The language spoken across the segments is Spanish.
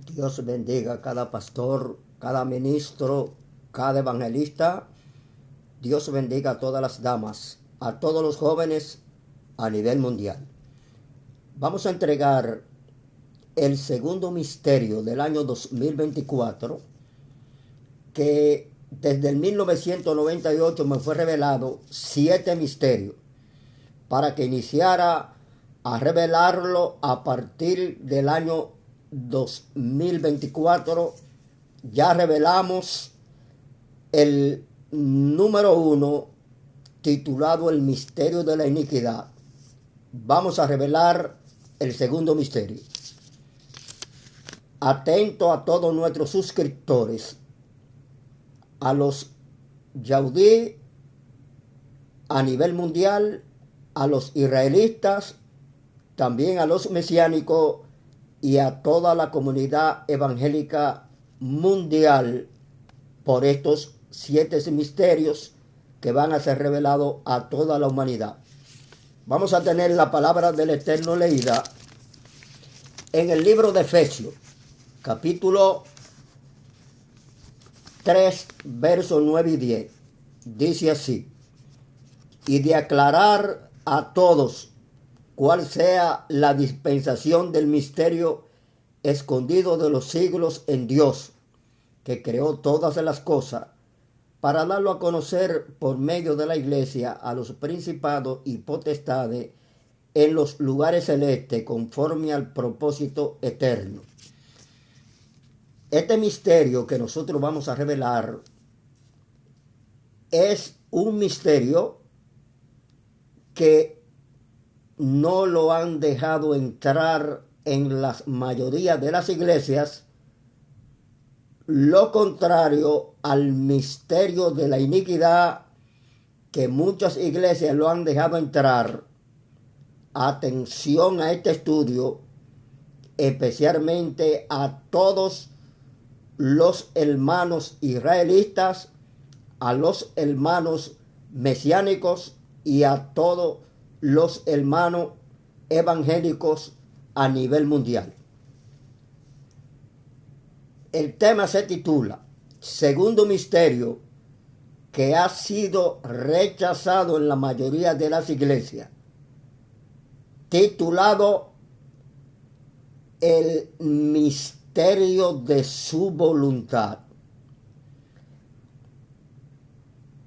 Dios bendiga a cada pastor, cada ministro, cada evangelista. Dios bendiga a todas las damas, a todos los jóvenes a nivel mundial. Vamos a entregar el segundo misterio del año 2024, que desde el 1998 me fue revelado 7 misterios para que iniciara a revelarlo a partir del año 2024. Ya revelamos el número 1, titulado El misterio de la iniquidad. Vamos a revelar el segundo misterio. Atento a todos nuestros suscriptores, a los yaudí a nivel mundial, a los israelitas, también a los mesiánicos y a toda la comunidad evangélica mundial, por estos 7 misterios que van a ser revelados a toda la humanidad. Vamos a tener la palabra del Eterno leída en el libro de Efesios, capítulo 3, versos 9 y 10. Dice así: y de aclarar a todos cuál sea la dispensación del misterio escondido de los siglos en Dios, que creó todas las cosas, para darlo a conocer por medio de la iglesia a los principados y potestades en los lugares celestes, conforme al propósito eterno. Este misterio que nosotros vamos a revelar es un misterio que no lo han dejado entrar en la mayoría de las iglesias, lo contrario al misterio de la iniquidad, que muchas iglesias lo han dejado entrar. Atención a este estudio, especialmente a todos los hermanos israelitas, a los hermanos mesiánicos y a todos los hermanos evangélicos a nivel mundial. El tema se titula Segundo misterio, que ha sido rechazado en la mayoría de las iglesias, titulado El misterio de su voluntad.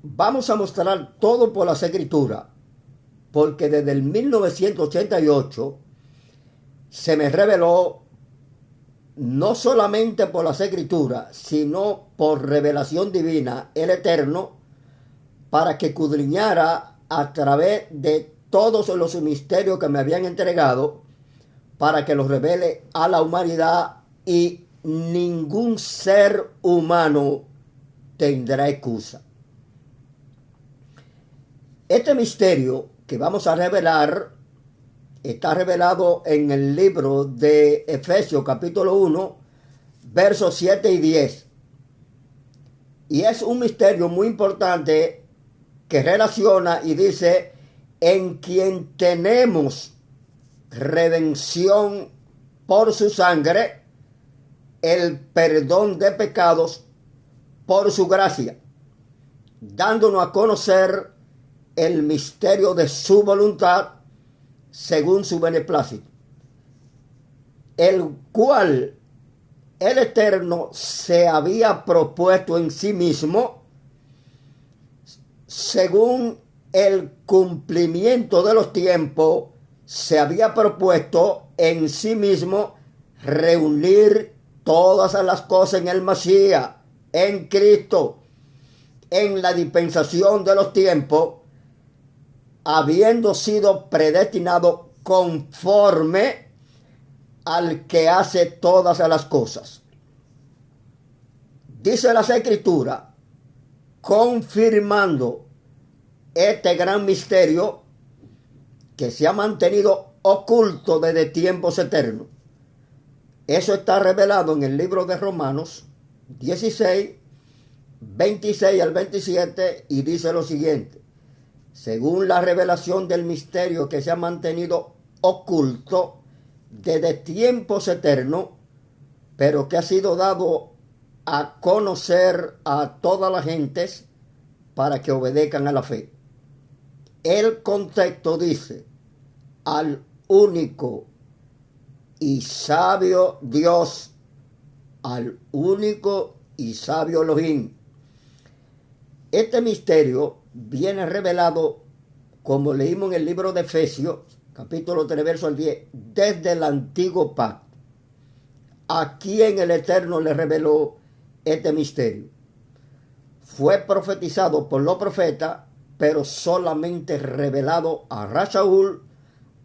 Vamos a mostrar todo por las escrituras, porque desde el 1988 se me reveló, no solamente por las escrituras, sino por revelación divina, el Eterno, para que escudriñara a través de todos los misterios que me habían entregado, para que los revele a la humanidad, y ningún ser humano tendrá excusa. Este misterio que vamos a revelar está revelado en el libro de Efesios capítulo 1, versos 7 y 10. Y es un misterio muy importante que relaciona y dice: en quien tenemos redención por su sangre, el perdón de pecados por su gracia, dándonos a conocer el misterio de su voluntad según su beneplácito, el cual el Eterno se había propuesto en sí mismo, según el cumplimiento de los tiempos, se había propuesto en sí mismo reunir todas las cosas en el Masías, en Cristo, en la dispensación de los tiempos, habiendo sido predestinado conforme al que hace todas las cosas. Dice las Escrituras, confirmando este gran misterio que se ha mantenido oculto desde tiempos eternos. Eso está revelado en el libro de Romanos 16, 26 al 27, y dice lo siguiente: según la revelación del misterio que se ha mantenido oculto desde tiempos eternos, pero que ha sido dado a conocer a todas las gentes para que obedezcan a la fe. El contexto dice: al único y sabio Dios, al único y sabio Elohim. Este misterio viene revelado, como leímos en el libro de Efesios, capítulo 3, verso al 10, desde el antiguo pacto. ¿A quién el Eterno le reveló este misterio? Fue profetizado por los profetas, pero solamente revelado a Rasaúl,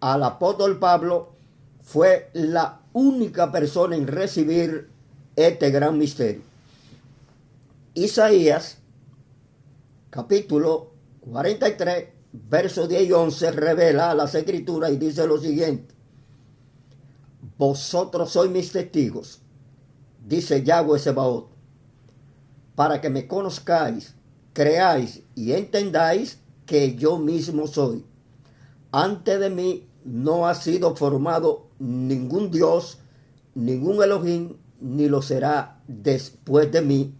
al apóstol Pablo. Fue la única persona en recibir este gran misterio. Isaías, capítulo 43, versos 10 y 11, revela las escrituras y dice lo siguiente: vosotros sois mis testigos, dice Yahweh Sebaot, para que me conozcáis, creáis y entendáis que yo mismo soy. Antes de mí no ha sido formado ningún Dios, ningún Elohim, ni lo será después de mí,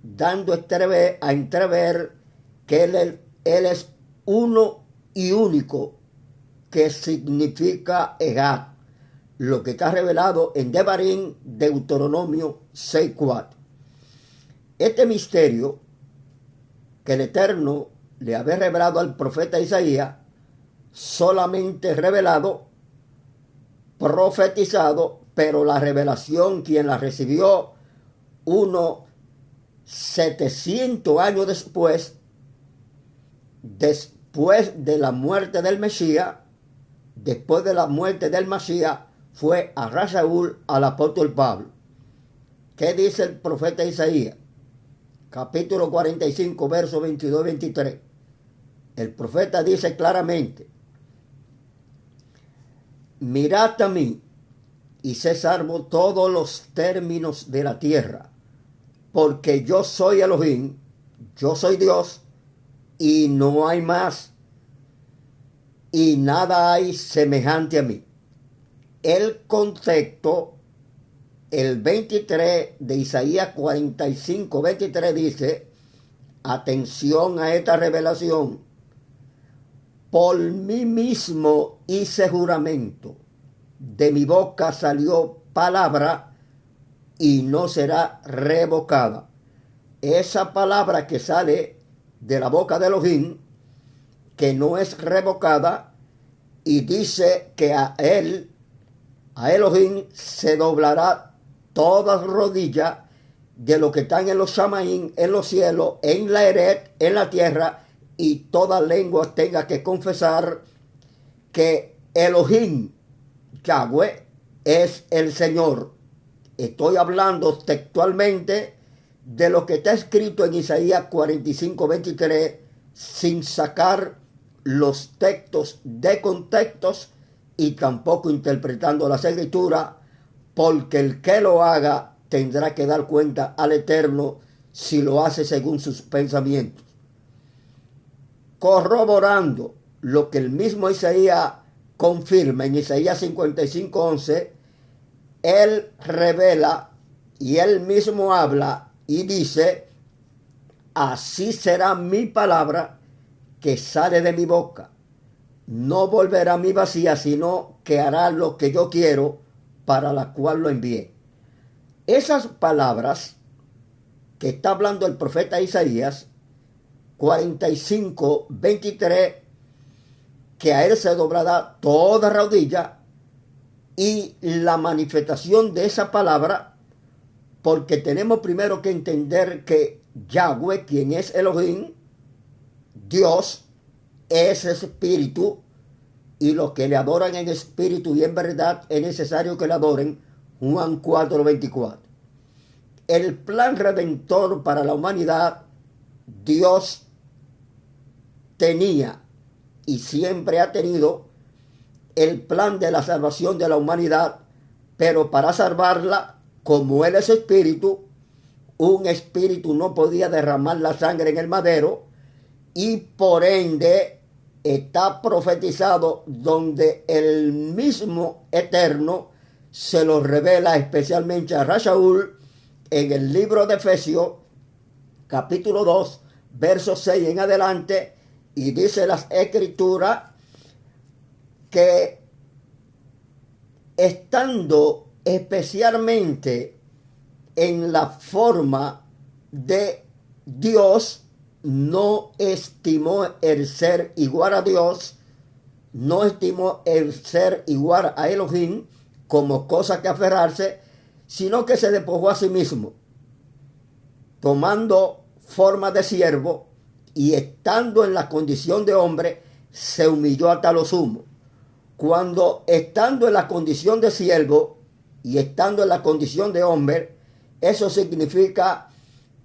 dando a entrever que él es uno y único, que significa Ejad, lo que está revelado en Devarim, Deuteronomio 6:4. Este misterio que el Eterno le había revelado al profeta Isaías, solamente revelado, profetizado, pero la revelación, quien la recibió unos 700 años después de la muerte del Mesías, después de la muerte del Mesías, fue a Rasaúl, al apóstol Pablo. ¿Qué dice el profeta Isaías? Capítulo 45, versos 22 y 23. El profeta dice claramente: mirad a mí y sé salvo todos los términos de la tierra, porque yo soy Elohim, yo soy Dios, y no hay más, y nada hay semejante a mí. El contexto, el 23 de Isaías 45, 23 dice: atención a esta revelación. Por mí mismo hice juramento, de mi boca salió palabra y no será revocada. Esa palabra que sale de la boca de Elohim, que no es revocada, y dice que a Elohim se doblará todas rodillas de lo que están en los Shamaim, en los cielos, en la Eret, en la tierra, y toda lengua tenga que confesar que Elohim, Yahweh, es el Señor. Estoy hablando textualmente de lo que está escrito en Isaías 45, 23, sin sacar los textos de contextos y tampoco interpretando las escrituras, porque el que lo haga tendrá que dar cuenta al Eterno si lo hace según sus pensamientos. Corroborando lo que el mismo Isaías confirma en Isaías 55, 11, él revela y él mismo habla y dice: así será mi palabra que sale de mi boca. No volverá a mí vacía, sino que hará lo que yo quiero, para la cual lo envié. Esas palabras que está hablando el profeta Isaías 45, 23, que a él se doblará toda rodilla, y la manifestación de esa palabra, porque tenemos primero que entender que Yahweh, quien es Elohim, Dios, es espíritu, y los que le adoran en espíritu y en verdad es necesario que le adoren. Juan 4, 24. El plan redentor para la humanidad, Dios tenía y siempre ha tenido el plan de la salvación de la humanidad, pero para salvarla, como Él es espíritu, un espíritu no podía derramar la sangre en el madero, y por ende está profetizado donde el mismo Eterno se lo revela especialmente a Rashaul en el libro de Efesios, capítulo 2, verso 6 en adelante, y dice las Escrituras que estando especialmente en la forma de Dios, no estimó el ser igual a Dios, no estimó el ser igual a Elohim como cosa que aferrarse, sino que se despojó a sí mismo, tomando forma de siervo y estando en la condición de hombre, se humilló hasta lo sumo. Cuando estando en la condición de siervo y estando en la condición de hombre, eso significa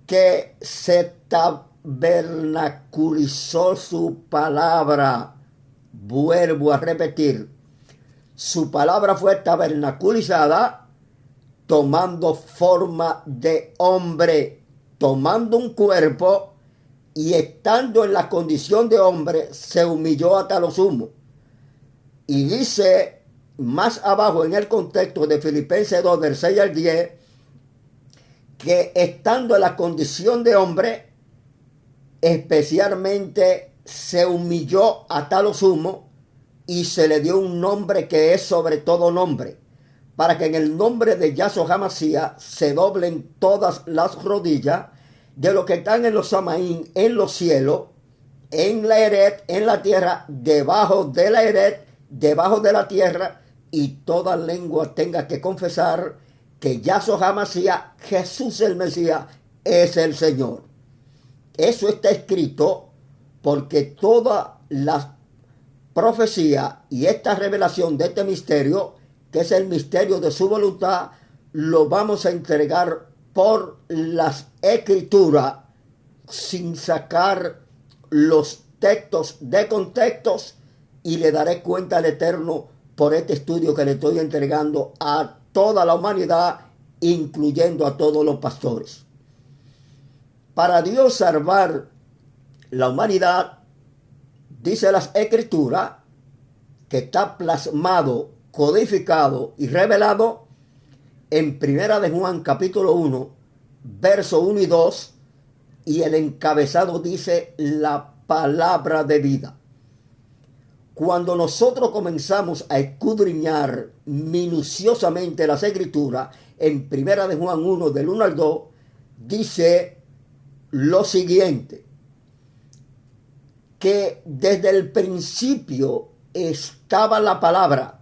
que se tabernaculizó su palabra. Vuelvo a repetir, su palabra fue tabernaculizada tomando forma de hombre, tomando un cuerpo y estando en la condición de hombre, se humilló hasta lo sumo. Y dice más abajo en el contexto de Filipenses 2, del 6 al 10, que estando en la condición de hombre, especialmente se humilló hasta lo sumo y se le dio un nombre que es sobre todo nombre, para que en el nombre de Yahshua HaMashiach se doblen todas las rodillas de los que están en los Samaín, en los cielos, en la Eret, en la tierra, debajo de la Eret, debajo de la tierra, y toda lengua tenga que confesar que Yahshua HaMashiach, Jesús el Mesías, es el Señor. Eso está escrito porque toda la profecía y esta revelación de este misterio, que es el misterio de su voluntad, lo vamos a entregar por las Escrituras sin sacar los textos de contextos, y le daré cuenta al Eterno por este estudio que le estoy entregando a toda la humanidad, incluyendo a todos los pastores. Para Dios salvar la humanidad, dice las Escrituras, que está plasmado, codificado y revelado en Primera de Juan capítulo 1, verso 1 y 2, y el encabezado dice la palabra de vida. Cuando nosotros comenzamos a escudriñar minuciosamente las Escrituras, en Primera de Juan 1, del 1 al 2, dice lo siguiente, que desde el principio estaba la palabra,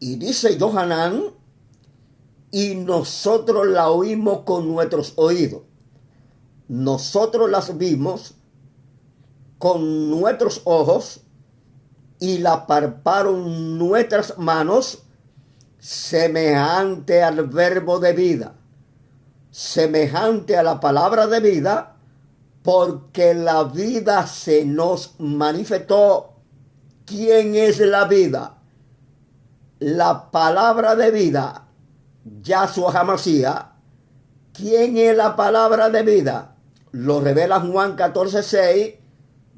y dice Yohanan, y nosotros la oímos con nuestros oídos. Nosotros las vimos con nuestros ojos y la palparon nuestras manos, semejante al verbo de vida, semejante a la palabra de vida, porque la vida se nos manifestó. ¿Quién es la vida? La palabra de vida, Yahshua HaMashiach. ¿Quién es la palabra de vida? Lo revela Juan 14:6.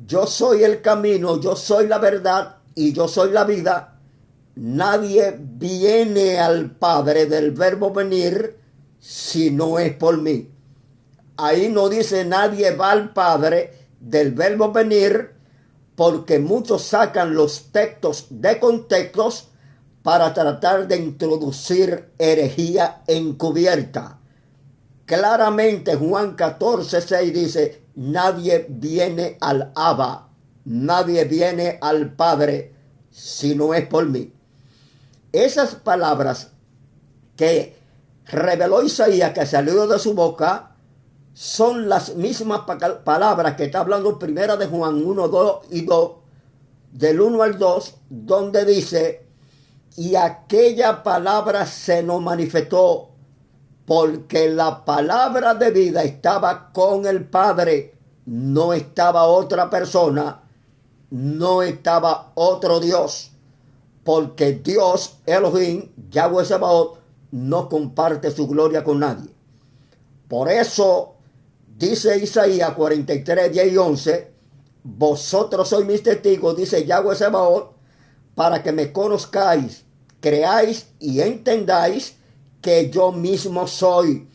Yo soy el camino, yo soy la verdad y yo soy la vida. Nadie viene al Padre del verbo venir si no es por mí. Ahí no dice nadie va al Padre del verbo venir, porque muchos sacan los textos de contextos para tratar de introducir herejía encubierta. Claramente Juan 14:6 dice, nadie viene al Abba, nadie viene al Padre si no es por mí. Esas palabras que reveló Isaías, que salió de su boca, son las mismas palabras que está hablando Primera de Juan 1, 2 y 2, del 1 al 2, donde dice, y aquella palabra se nos manifestó, porque la palabra de vida estaba con el Padre, no estaba otra persona, no estaba otro Dios, porque Dios, Elohim, Yahweh Sebaot, no comparte su gloria con nadie. Por eso dice Isaías 43, 10 y 11, vosotros sois mis testigos, dice Yahweh Sebaot, para que me conozcáis creáis y entendáis que yo mismo soy.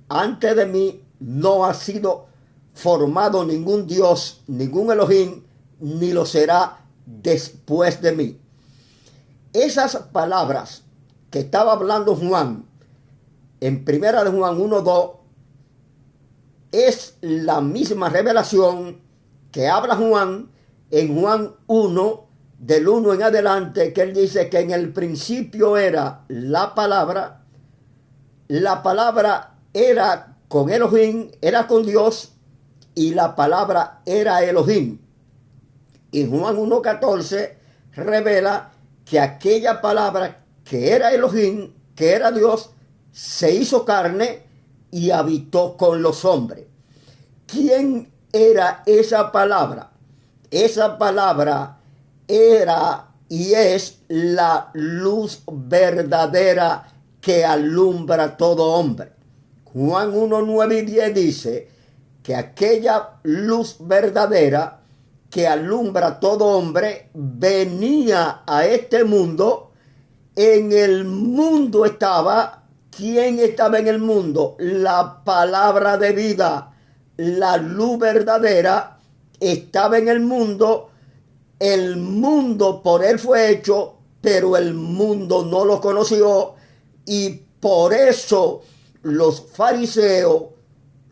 Antes de mí no ha sido formado ningún Dios, ningún Elohim, ni lo será después de mí. Esas palabras que estaba hablando Juan en primera de Juan 1:2 es la misma revelación que habla Juan en Juan 1, del 1 en adelante, que él dice que en el principio era la palabra era con Elohim, era con Dios, y la palabra era Elohim. Y Juan 1:14 revela que aquella palabra que era Elohim, que era Dios, se hizo carne y habitó con los hombres. ¿Quién era esa palabra? Esa palabra era y es la luz verdadera que alumbra a todo hombre. Juan 1, 9 y 10 dice que aquella luz verdadera que alumbra a todo hombre venía a este mundo. En el mundo estaba. ¿Quién estaba en el mundo? La palabra de vida, la luz verdadera estaba en el mundo. El mundo por él fue hecho, pero el mundo no lo conoció, y por eso los fariseos,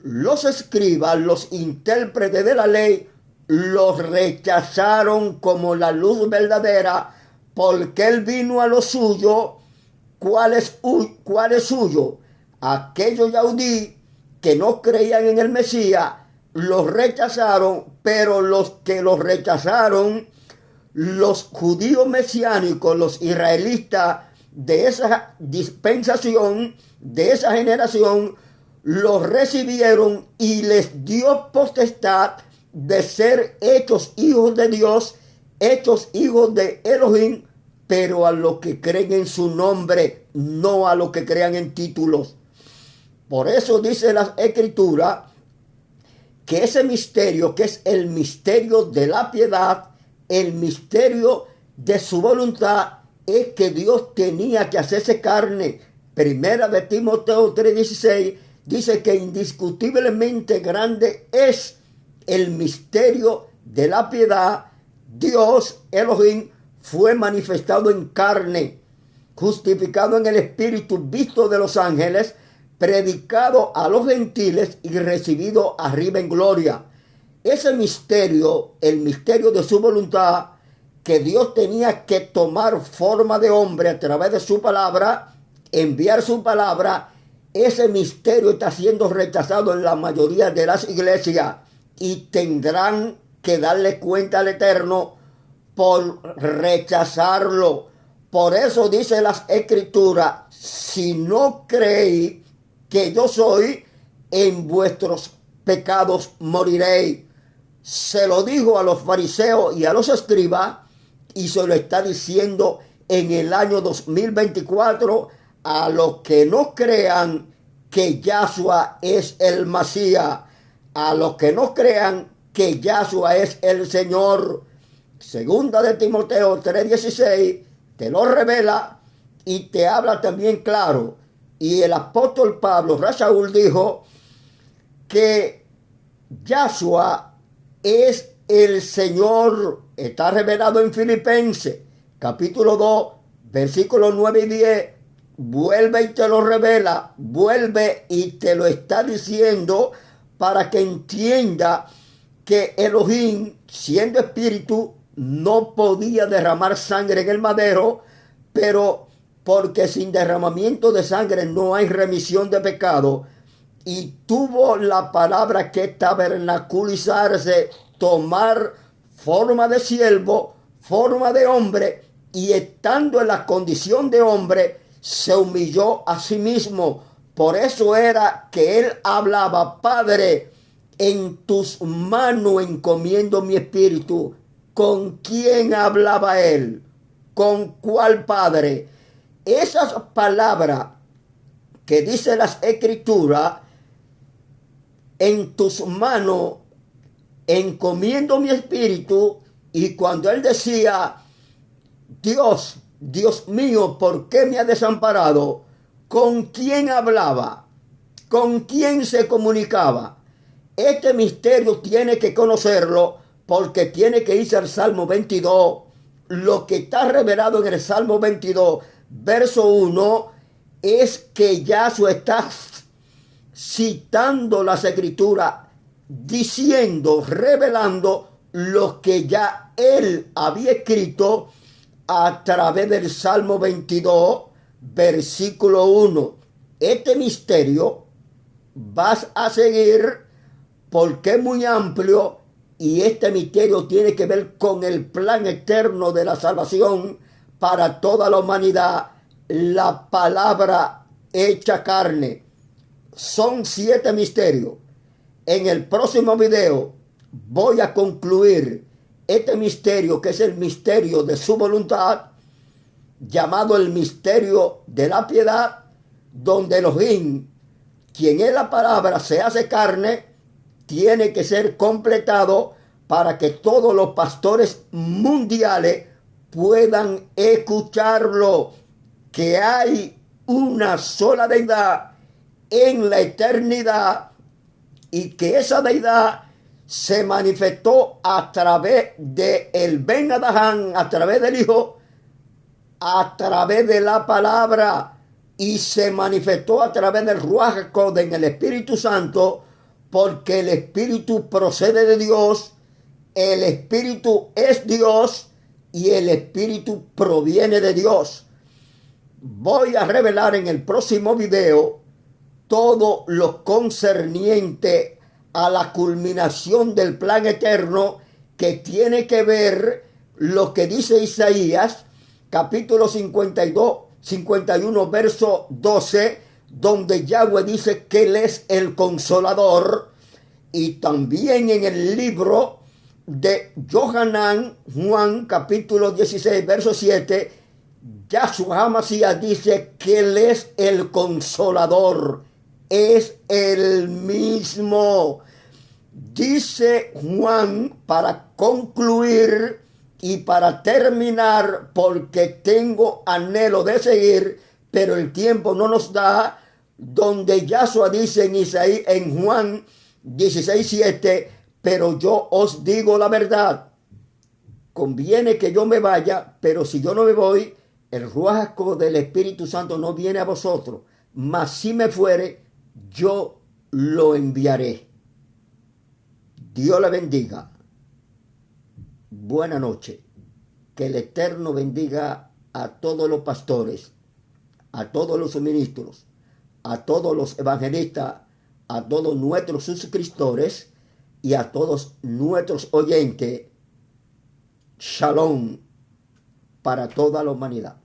los escribas, los intérpretes de la ley, los rechazaron como la luz verdadera, porque él vino a lo suyo. ¿Cuál es suyo? Aquellos yaudí que no creían en el Mesías, los rechazaron, pero los que los rechazaron, los judíos mesiánicos, los israelitas de esa dispensación, de esa generación, los recibieron y les dio potestad de ser hechos hijos de Dios, hechos hijos de Elohim, pero a los que creen en su nombre, no a los que crean en títulos. Por eso dice la Escritura que ese misterio, que es el misterio de la piedad, el misterio de su voluntad, es que Dios tenía que hacerse carne. Primera de Timoteo 3:16 dice que indiscutiblemente grande es el misterio de la piedad. Dios, Elohim, fue manifestado en carne, justificado en el Espíritu, visto de los ángeles, predicado a los gentiles y recibido arriba en gloria. Ese misterio, el misterio de su voluntad, que Dios tenía que tomar forma de hombre a través de su palabra, enviar su palabra, ese misterio está siendo rechazado en la mayoría de las iglesias y tendrán que darle cuenta al Eterno por rechazarlo. Por eso dice las Escrituras: si no creéis que yo soy, en vuestros pecados moriréis. Se lo dijo a los fariseos y a los escribas, y se lo está diciendo en el año 2024 a los que no crean que Yahshua es el Mesías, a los que no crean que Yahshua es el Señor. Segunda de Timoteo 3:16 te lo revela y te habla también claro. Y el apóstol Pablo Rasaúl dijo que Yahshua es el Señor. Está revelado en Filipenses capítulo 2 versículos 9 y 10. Vuelve y te lo revela, vuelve y te lo está diciendo para que entienda que Elohim, siendo espíritu, no podía derramar sangre en el madero, pero porque sin derramamiento de sangre no hay remisión de pecado, y tuvo la palabra que tabernaculizarse, tomar forma de siervo, forma de hombre, y estando en la condición de hombre, se humilló a sí mismo. Por eso era que él hablaba: Padre, en tus manos encomiendo mi espíritu. ¿Con quién hablaba él? ¿Con cuál padre? Esas palabras que dice las Escrituras: en tus manos encomiendo mi espíritu. Y cuando él decía Dios, Dios mío, ¿por qué me ha desamparado? ¿Con quién hablaba? ¿Con quién se comunicaba? Este misterio tiene que conocerlo porque tiene que irse al Salmo 22. Lo que está revelado en el Salmo 22, verso 1, es que Yahshua está citando las escrituras, diciendo, revelando lo que ya él había escrito a través del Salmo 22, versículo 1. Este misterio vas a seguir porque es muy amplio y este misterio tiene que ver con el plan eterno de la salvación para toda la humanidad, la palabra hecha carne. Son 7 misterios. En el próximo video voy a concluir este misterio, que es el misterio de su voluntad, llamado el misterio de la piedad, donde Elohim, quien es la palabra, se hace carne, tiene que ser completado para que todos los pastores mundiales puedan escucharlo, que hay una sola deidad en la eternidad y que esa deidad se manifestó a través de el Ben Adahán, a través del Hijo, a través de la palabra, y se manifestó a través del Ruach HaKodesh, en el Espíritu Santo, porque el Espíritu procede de Dios, el Espíritu es Dios y el Espíritu proviene de Dios. Voy a revelar en el próximo video todo lo concerniente a la culminación del plan eterno, que tiene que ver lo que dice Isaías, capítulo 51, verso 12, donde Yahweh dice que Él es el consolador, y también en el libro de Yohanan, Juan, capítulo 16, verso 7, Yahshua HaMashiach dice que Él es el consolador, es el mismo. Dice Juan, para concluir y para terminar, porque tengo anhelo de seguir, pero el tiempo no nos da, donde Yahshua dice en Juan 16:7, pero yo os digo la verdad, conviene que yo me vaya, pero si yo no me voy, el Ruach HaKodesh del Espíritu Santo no viene a vosotros, mas si me fuere, yo lo enviaré. Dios le bendiga. Buena noche. Que el Eterno bendiga a todos los pastores, a todos los ministros, a todos los evangelistas, a todos nuestros suscriptores y a todos nuestros oyentes. Shalom para toda la humanidad.